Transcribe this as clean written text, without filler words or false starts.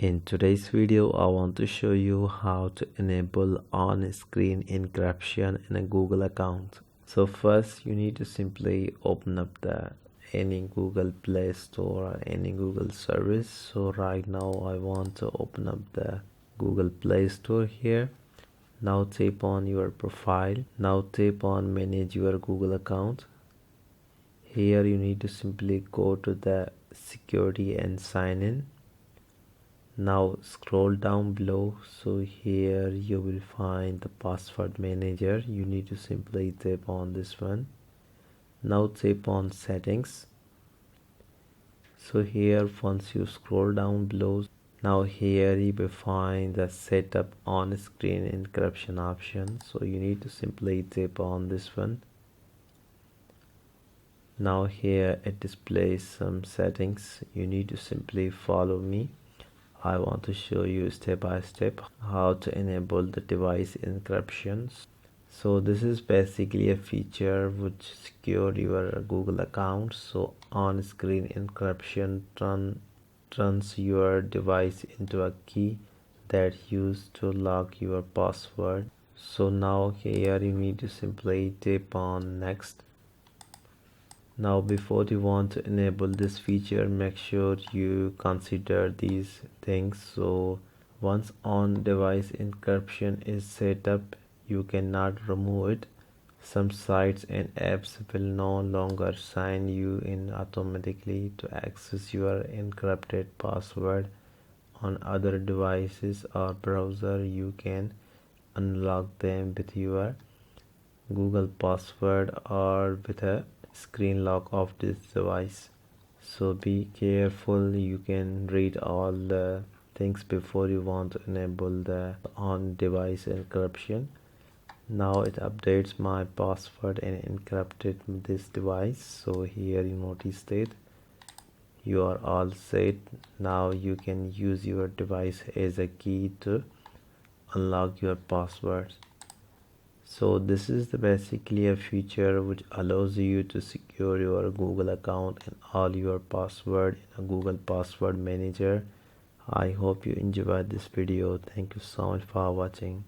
In today's video, I want to show you how to enable on-screen encryption in a Google account. So first, you need to simply open up any Google Play Store or any Google service. So right now, I want to open up the Google Play Store here. Now tap on your profile. Now tap on manage your Google account. Here you need to simply go to the security and sign in. Now scroll down below, so here you will find the password manager. You need to simply tap on this one. Now tap on settings. So here once you scroll down below, now here you will find the setup on screen encryption option. So you need to simply tap on this one. Now here it displays some settings. You need to simply follow me. I want to show you step by step how to enable the device encryptions. So this is basically a feature which secure your Google account. So on-screen encryption turns your device into a key that used to lock your password. So now here you need to simply tap on next. Now before you want to enable this feature, make sure you consider these things. So once on device encryption is set up, you cannot remove it. Some sites and apps will no longer sign you in automatically to access your encrypted password on other devices or browser. You can unlock them with your Google password or with a screen lock of this device. So be careful. You can read all the things before you want to enable the on device encryption. Now it updates my password and encrypted this device. So here you notice that you are all set. Now you can use your device as a key to unlock your passwords. So this is basically a feature which allows you to secure your Google account and all your password in a Google Password Manager. I hope you enjoyed this video. Thank you so much for watching.